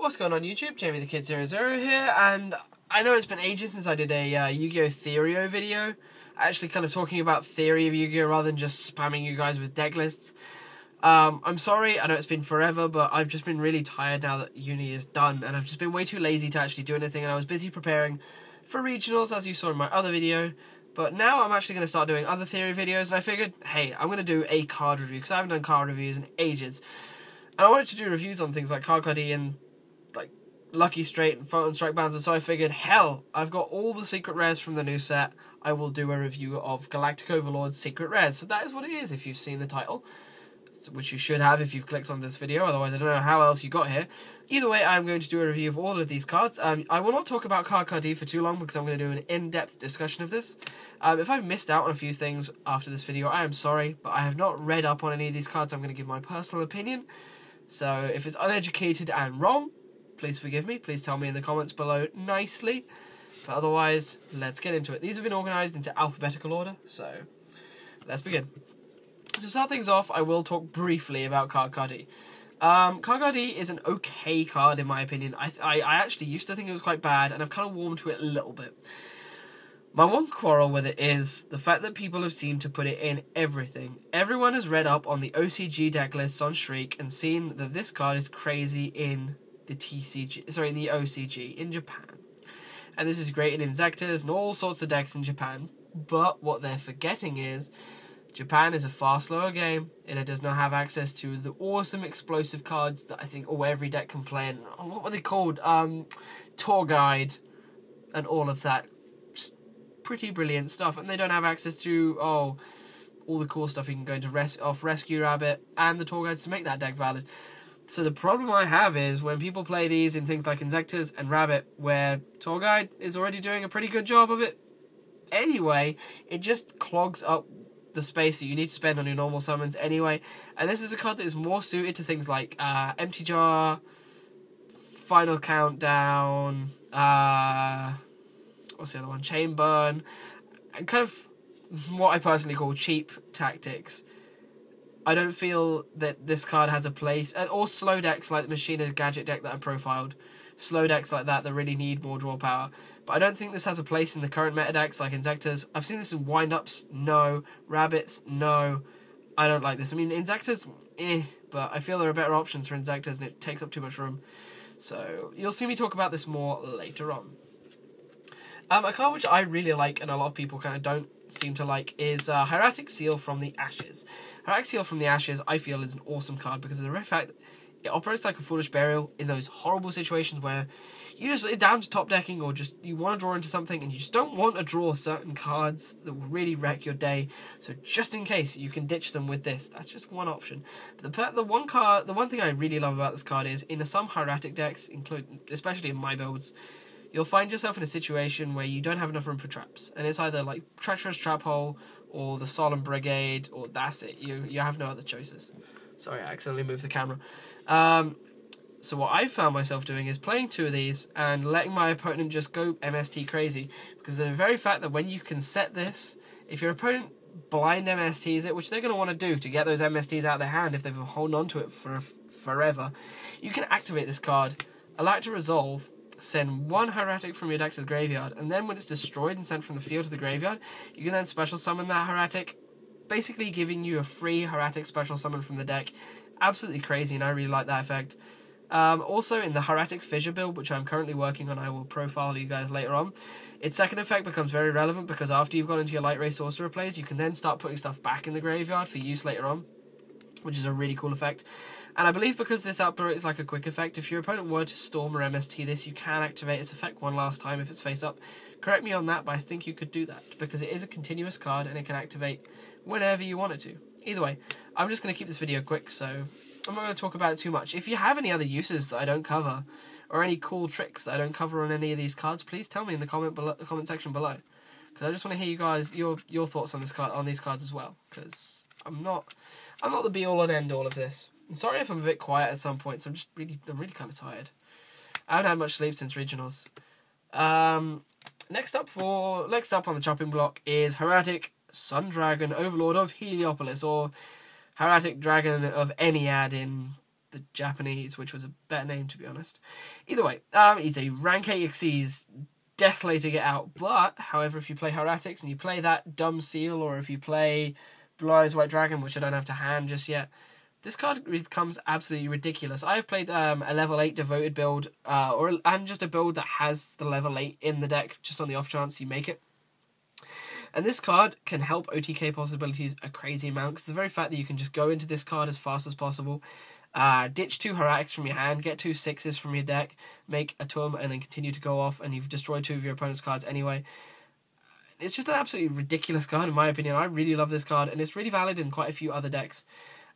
What's going on YouTube? Jamiethekid00 here, and I know it's been ages since I did a Yu-Gi-Oh! Theorio video, actually kind of talking about theory of Yu-Gi-Oh! Rather than just spamming you guys with deck lists. I'm sorry, I know it's been forever, but I've just been really tired now that uni is done, and I've just been way too lazy to actually do anything, and I was busy preparing for regionals, as you saw in my other video. But now I'm actually going to start doing other theory videos, and I figured, hey, I'm going to do a card review, because I haven't done card reviews in ages. And I wanted to do reviews on things like Card Cuddy and like Lucky Straight and Photon Strike Bands, and so I figured, hell, I've got all the secret rares from the new set. I will do a review of Galactic Overlord's secret rares. So that is what it is if you've seen the title, which you should have if you've clicked on this video, otherwise I don't know how else you got here. Either way, I'm going to do a review of all of these cards. I will not talk about Card Cuddy for too long because I'm going to do an in-depth discussion of this. If I've missed out on a few things after this video, I am sorry, but I have not read up on any of these cards. I'm going to give my personal opinion. So if it's uneducated and wrong, please forgive me. Please tell me in the comments below nicely. But otherwise, let's get into it. These have been organised into alphabetical order, so let's begin. To start things off, I will talk briefly about Card Cuddy. Card Cuddy is an okay card in my opinion. I actually used to think it was quite bad, and I've kind of warmed to it a little bit. My one quarrel with it is the fact that people have seemed to put it in everything. Everyone has read up on the OCG deck lists on Shriek and seen that this card is crazy in the in the OCG in Japan. And this is great in Insectors and all sorts of decks in Japan. But what they're forgetting is Japan is a far slower game, and it does not have access to the awesome explosive cards that I think every deck can play. And what were they called? Tour Guide and all of that. Just pretty brilliant stuff. And they don't have access to all the cool stuff you can go into Rescue Rabbit and the Tour Guides to make that deck valid. So the problem I have is when people play these in things like Insectors and Rabbit, where Tour Guide is already doing a pretty good job of it anyway, it just clogs up the space that you need to spend on your normal summons anyway. And this is a card that is more suited to things like Empty Jar, Final Countdown, what's the other one? Chain Burn, and kind of what I personally call cheap tactics. I don't feel that this card has a place, or slow decks like the Machine and Gadget deck that I profiled. Slow decks like that really need more draw power. But I don't think this has a place in the current meta decks like Insectors. I've seen this in Wind-Ups, no. Rabbits, no. I don't like this. I mean, Insectors, but I feel there are better options for Insectors and it takes up too much room. So, you'll see me talk about this more later on. A card which I really like and a lot of people kind of don't seem to like is Hieratic Seal from the Ashes. Hieratic Seal from the Ashes, I feel, is an awesome card because of the very fact that it operates like a Foolish Burial in those horrible situations where you just down to top decking or just you want to draw into something and you just don't want to draw certain cards that will really wreck your day. So just in case, you can ditch them with this. That's just one option. But the one thing I really love about this card is in some Hieratic decks, especially in my builds, you'll find yourself in a situation where you don't have enough room for traps. And it's either like Treacherous Trap Hole or the Solemn Brigade, or that's it. You have no other choices. Sorry, I accidentally moved the camera. So what I found myself doing is playing two of these and letting my opponent just go MST crazy. Because the very fact that when you can set this, if your opponent blind MSTs it, which they're going to want to do to get those MSTs out of their hand if they've been holding on to it for forever, you can activate this card, allow it to resolve, send one Hieratic from your deck to the graveyard, and then when it's destroyed and sent from the field to the graveyard, you can then special summon that Hieratic, basically giving you a free Hieratic special summon from the deck. Absolutely crazy, and I really like that effect. Also, in the Hieratic Fissure build, which I'm currently working on, I will profile you guys later on, its second effect becomes very relevant because after you've gone into your Light Ray Sorcerer plays, you can then start putting stuff back in the graveyard for use later on, which is a really cool effect. And I believe because this outbreak is like a quick effect, if your opponent were to Storm or MST this, you can activate its effect one last time if it's face up. Correct me on that, but I think you could do that, because it is a continuous card and it can activate whenever you want it to. Either way, I'm just going to keep this video quick, so I'm not going to talk about it too much. If you have any other uses that I don't cover, or any cool tricks that I don't cover on any of these cards, please tell me in the comment section below. Because I just want to hear you guys, your thoughts on these cards as well. Because I'm not the be-all and end-all of this. I'm sorry if I'm a bit quiet at some points. I'm really kind of tired. I haven't had much sleep since regionals. Next up on the chopping block is Hieratic Sun Dragon Overlord of Heliopolis, or Hieratic Dragon of Ennead in the Japanese, which was a better name, to be honest. Either way, he's a rank 8 Xyz, deathly to get out. But, however, if you play Heretics and you play that Dumb Seal, or if you play Blue Eyes White Dragon, which I don't have to hand just yet, this card becomes absolutely ridiculous. I have played a level 8 devoted build, and just a build that has the level 8 in the deck, just on the off chance you make it. And this card can help OTK possibilities a crazy amount, because the very fact that you can just go into this card as fast as possible, ditch 2 Heretics from your hand, get 2 6s from your deck, make a Tum, and then continue to go off, and you've destroyed 2 of your opponent's cards anyway. It's just an absolutely ridiculous card, in my opinion. I really love this card, and it's really valid in quite a few other decks.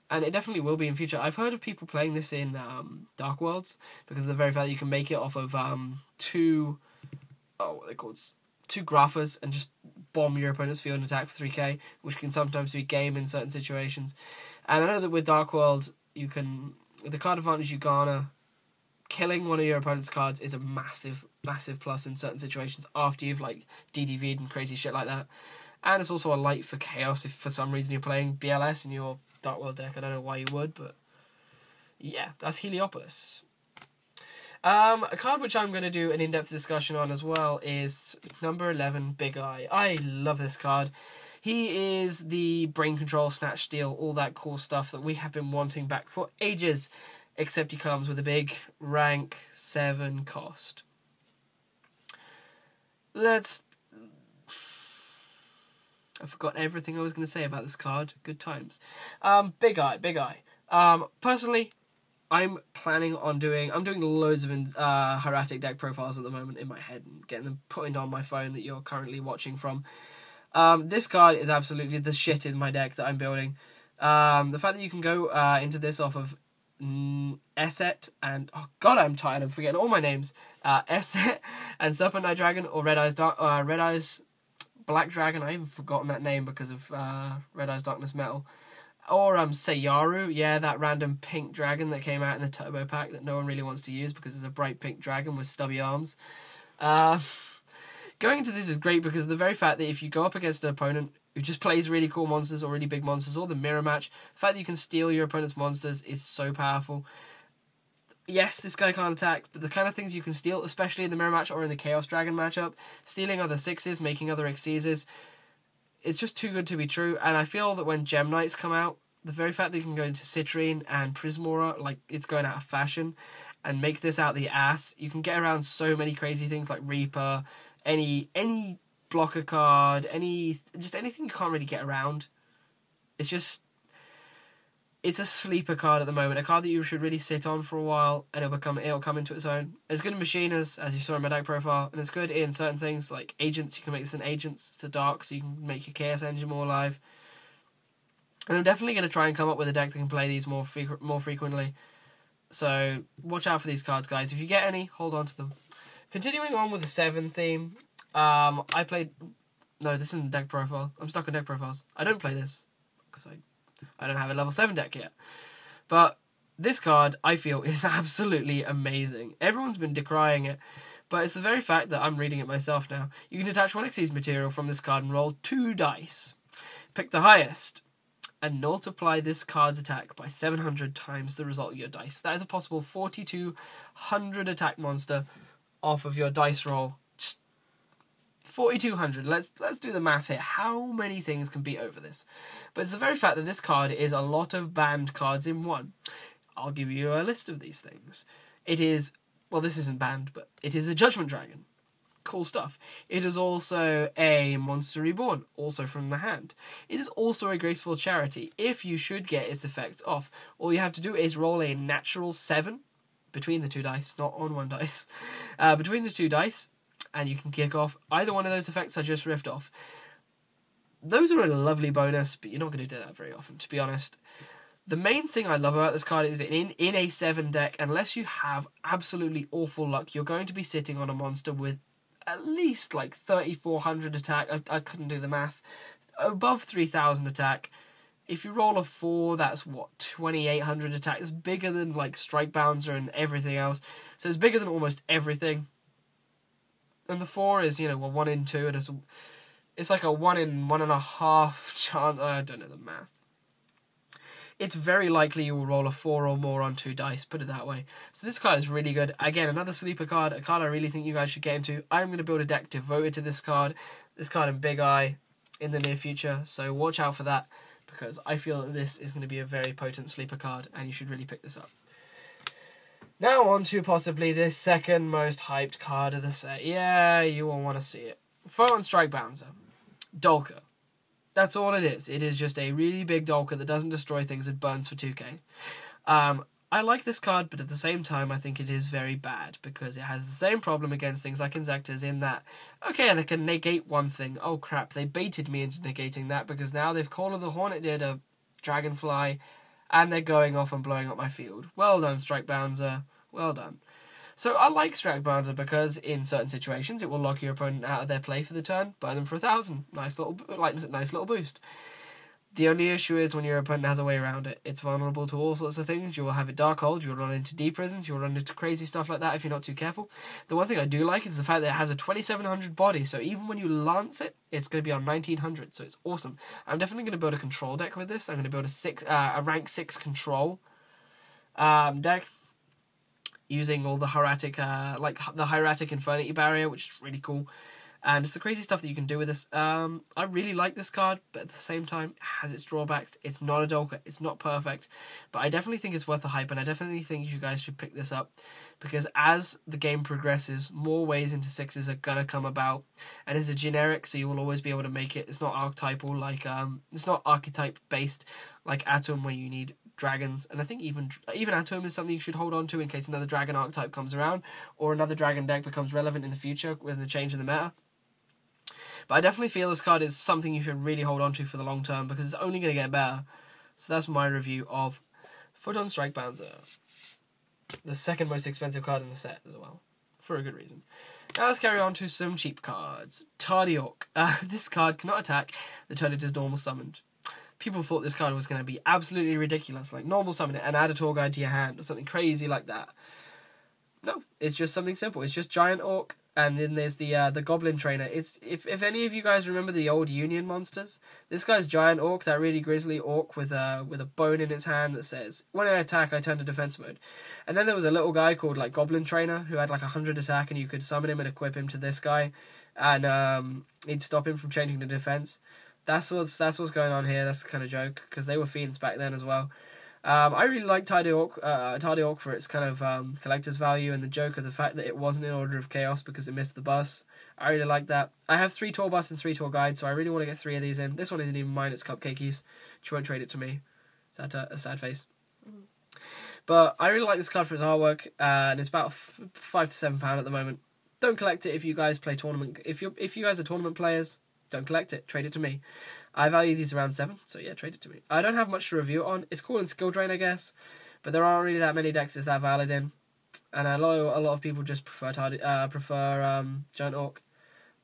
And it definitely will be in future. I've heard of people playing this in Dark Worlds, because of the very fact that you can make it off of 2 Graphas, and just bomb your opponent's field and attack for 3k, which can sometimes be game in certain situations. And I know that with Dark World, you can, the card advantage you garner, killing one of your opponent's cards is a massive, massive plus in certain situations after you've like DDV'd and crazy shit like that. And it's also a light for chaos if for some reason you're playing BLS in your Dark World deck. I don't know why you would, but yeah, that's Heliopolis. A card which I'm going to do an in-depth discussion on as well is number 11, Big Eye. I love this card. He is the brain control, snatch, steal, all that cool stuff that we have been wanting back for ages, except he comes with a big rank 7 cost. I forgot everything I was going to say about this card. Good times. Big Eye. Personally, I'm planning on I'm doing loads of Heretic deck profiles at the moment in my head and getting them put on my phone that you're currently watching from. This card is absolutely the shit in my deck that I'm building. The fact that you can go into this off of Esset and... Oh god, I'm tired, I'm forgetting all my names. Esset and Serpent Night Dragon, or Red Eyes Black Dragon. I haven't forgotten that name because of Red Eyes Darkness Metal. Or Sayaru, yeah, that random pink dragon that came out in the Turbo Pack that no one really wants to use because it's a bright pink dragon with stubby arms. Going into this is great because of the very fact that if you go up against an opponent who just plays really cool monsters or really big monsters, or the mirror match, the fact that you can steal your opponent's monsters is so powerful. Yes, this guy can't attack, but the kind of things you can steal, especially in the mirror match or in the Chaos Dragon matchup, stealing other 6s, making other Xyzes, it's just too good to be true. And I feel that when Gem Knights come out, the very fact that you can go into Citrine and Prismora, like it's going out of fashion, and make this out the ass, you can get around so many crazy things like Reaper, any blocker card, just anything you can't really get around. It's a sleeper card at the moment, a card that you should really sit on for a while, and it'll come into its own. It's good in Machiners, as you saw in my deck profile, and it's good in certain things like Agents. You can make this in Agents. It's a dark, so you can make your Chaos Engine more alive. And I'm definitely going to try and come up with a deck that can play these more frequently. So watch out for these cards, guys. If you get any, hold on to them. Continuing on with the 7 theme, I played... No, this isn't deck profile. I'm stuck on deck profiles. I don't play this because I don't have a level 7 deck yet. But this card, I feel, is absolutely amazing. Everyone's been decrying it, but it's the very fact that I'm reading it myself now. You can detach 1 Xyz material from this card and roll 2 dice. Pick the highest and multiply this card's attack by 700 times the result of your dice. That is a possible 4,200 attack monster off of your dice roll. Just 4,200. Let's do the math here. How many things can be over this? But it's the very fact that this card is a lot of banned cards in one. I'll give you a list of these things. It is... Well, this isn't banned, but it is a Judgment Dragon. Cool stuff. It is also a Monster Reborn, also from the hand. It is also a Graceful Charity. If you should get its effects off, all you have to do is roll a natural 7 between the 2 dice, not on 1 dice, between the 2 dice, and you can kick off either one of those effects I just riffed off. Those are a lovely bonus, but you're not going to do that very often, to be honest. The main thing I love about this card is in a 7 deck, unless you have absolutely awful luck, you're going to be sitting on a monster with at least like 3,400 attack. I couldn't do the math. Above 3,000 attack. If you roll a 4, that's what, 2,800 attack. It's bigger than like Strike Bouncer and everything else. So it's bigger than almost everything. And the 4 is, a 1 in 2, and it's like a 1 in 1.5 chance. I don't know the math. it's very likely you will roll a 4 or more on 2 dice, put it that way. So this card is really good. Again, another sleeper card, a card I really think you guys should get into. I'm going to build a deck devoted to this card in Big Eye in the near future, so watch out for that, because I feel that this is going to be a very potent sleeper card, and you should really pick this up. Now on to possibly the second most hyped card of the set. Yeah, you will want to see it. Photon Strike Bouncer. Dolker. That's all it is. It is just a really big Dolker that doesn't destroy things, it burns for 2k. I like this card, but at the same time I think it is very bad, because it has the same problem against things like Insectors in that, okay, they can negate one thing. Oh crap, they baited me into negating that, because now they've Call of the Hornet did a Dragonfly, and they're going off and blowing up my field. Well done, Strike Bouncer. Well done. So I like Strike Bouncer because in certain situations it will lock your opponent out of their play for the turn, burn them for 1,000. Nice little boost. The only issue is when your opponent has a way around it. It's vulnerable to all sorts of things. You will have it Darkhold, you'll run into deep prisons, you'll run into crazy stuff like that if you're not too careful. The one thing I do like is the fact that it has a 2700 body, so even when you lance it, it's going to be on 1900, so it's awesome. I'm definitely going to build a control deck with this. I'm going to build a rank 6 control deck, using all the hieratic, like the hieratic Infernity Barrier, which is really cool. And it's the crazy stuff that you can do with this. I really like this card, but at the same time, it has its drawbacks. It's not a Dolker. It's not perfect. But I definitely think it's worth the hype, and I definitely think you guys should pick this up. Because as the game progresses, more ways into 6s are going to come about. And it's a generic, so you will always be able to make it. It's not archetypal, like, it's not archetype-based like Atom, where you need dragons. And I think even Atom is something you should hold on to in case another dragon archetype comes around, or another dragon deck becomes relevant in the future with the change in the meta. But I definitely feel this card is something you should really hold on to for the long term, because it's only going to get better. So that's my review of Photon Strike Bouncer. The second most expensive card in the set as well, for a good reason. Now let's carry on to some cheap cards. Tardy Orc. This card cannot attack the turn it is normal summoned. People thought this card was going to be absolutely ridiculous, like normal summon it and add a tour guide to your hand, or something crazy like that. No, it's just something simple. It's just Giant Orc. And then there's the Goblin Trainer. It's if any of you guys remember the old Union monsters, this guy's Giant Orc, that really grisly orc with a bone in its hand that says, when I attack, I turn to defense mode. And then there was a little guy called like Goblin Trainer who had like 100 attack, and you could summon him and equip him to this guy, and he'd stop him from changing to defense. That's what's going on here. That's the kind of joke, because they were fiends back then as well. I really like Tardy Orc for its kind of collector's value, and the joke of the fact that it wasn't in Order of Chaos because it missed the bus. I really like that. I have 3 tour bus and 3 tour guides, so I really want to get 3 of these in. This one isn't even mine, it's Cupcakey's. She won't trade it to me. Is that a sad face? But I really like this card for its artwork, and it's about £5 to £7 at the moment. Don't collect it if you guys play tournament. If you guys are tournament players, don't collect it. Trade it to me. I value these around 7, so yeah, trade it to me. I don't have much to review it on. It's cool in Skill Drain, I guess, but there aren't really that many decks it's that valid in, and a lot of people just prefer Giant Orc,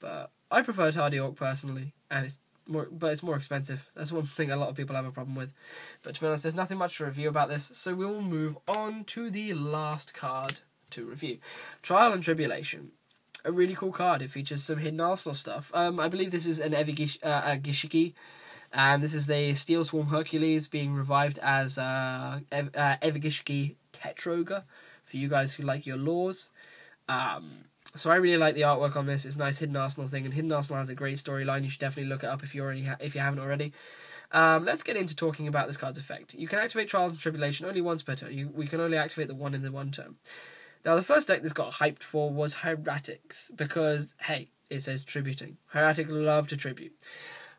but I prefer Tardy Orc personally, and it's more expensive. That's one thing a lot of people have a problem with. But to be honest, there's nothing much to review about this, so we will move on to the last card to review, Trial and Tribulation. A really cool card. It features some hidden arsenal stuff. I believe this is an Evigishiki, and this is the Steel Swarm Hercules being revived as Evigishiki Tetroga, for you guys who like your laws. So I really like the artwork on this. It's a nice hidden arsenal thing, and hidden arsenal has a great storyline. You should definitely look it up if you haven't already. Let's get into talking about this card's effect. You can activate Trials and Tribulation only once per turn. We can only activate the one in the one turn. Now, the first deck this got hyped for was Hieratics, because, hey, it says tributing. Hieratic love to tribute.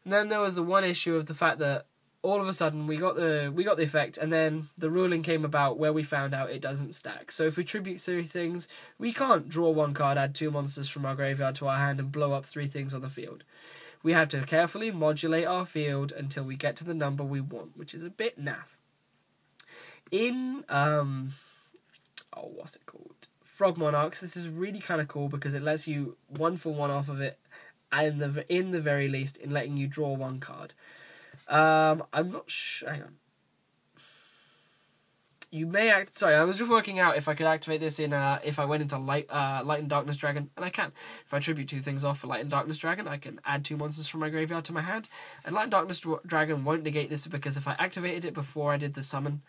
And then there was the one issue of the fact that all of a sudden we got the effect, and then the ruling came about where we found out it doesn't stack. So if we tribute 3 things, we can't draw 1 card, add 2 monsters from our graveyard to our hand, and blow up 3 things on the field. We have to carefully modulate our field until we get to the number we want, which is a bit naff. In what's it called? Frog Monarchs. This is really kind of cool because it lets you 1 for 1 off of it, and in the very least, in letting you draw 1 card. I'm not sure. Hang on. You may sorry, I was just working out if I could activate this in if I went into Light and Darkness Dragon, and I can. If I tribute 2 things off for Light and Darkness Dragon, I can add 2 monsters from my graveyard to my hand. And Light and Darkness Dragon won't negate this because if I activated it before I did the summon,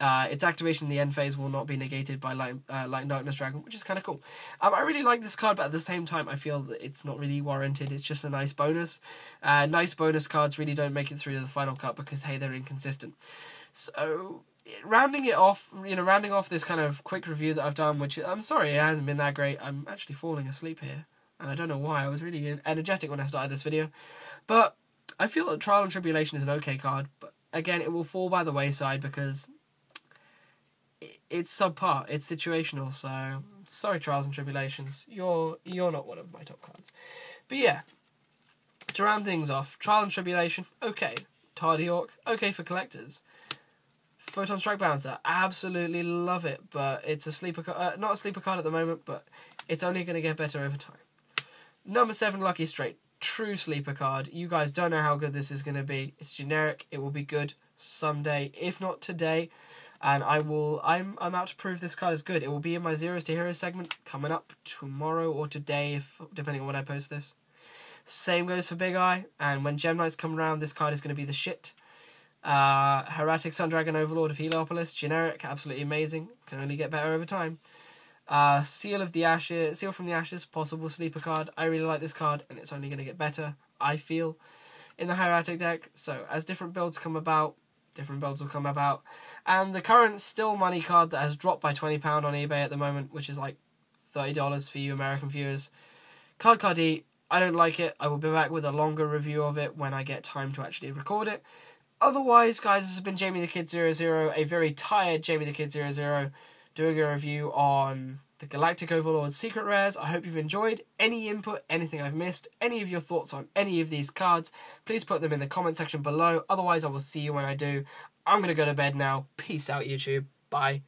its activation in the end phase will not be negated by Light and Darkness Dragon, which is kind of cool. I really like this card, but at the same time, I feel that it's not really warranted. It's just a nice bonus. Nice bonus cards really don't make it through to the final cut because, hey, they're inconsistent. So, rounding off this kind of quick review that I've done, which I'm sorry, it hasn't been that great. I'm actually falling asleep here, and I don't know why. I was really energetic when I started this video. But I feel that Trial and Tribulation is an okay card, but again, it will fall by the wayside because it's subpar, it's situational, so sorry Trials and Tribulations, you're not one of my top cards. But yeah, to round things off, Trial and Tribulation, okay. Tardy Orc, okay for collectors. Photon Strike Bouncer, absolutely love it, but it's a sleeper not a sleeper card at the moment, but it's only going to get better over time. Number 7, Lucky Straight, true sleeper card. You guys don't know how good this is going to be. It's generic, it will be good someday, if not today. And I'm out to prove this card is good. It will be in my Zeros to Heroes segment coming up tomorrow or today, depending on when I post this. Same goes for Big Eye. And when Gem Knights come around, this card is going to be the shit. Hieratic Sun Dragon Overlord of Heliopolis, generic, absolutely amazing. Can only get better over time. Seal from the Ashes, possible sleeper card. I really like this card, and it's only going to get better, I feel, in the Hieratic deck. So as different builds come about, different builds will come about. And the current still money card that has dropped by £20 on eBay at the moment, which is like $30 for you American viewers. Card E, I don't like it. I will be back with a longer review of it when I get time to actually record it. Otherwise, guys, this has been Jamiethekid00, a very tired Jamiethekid00, doing a review on the Galactic Overlord Secret Rares. I hope you've enjoyed. Any input, anything I've missed, any of your thoughts on any of these cards, please put them in the comment section below. Otherwise, I will see you when I do. I'm going to go to bed now. Peace out, YouTube. Bye.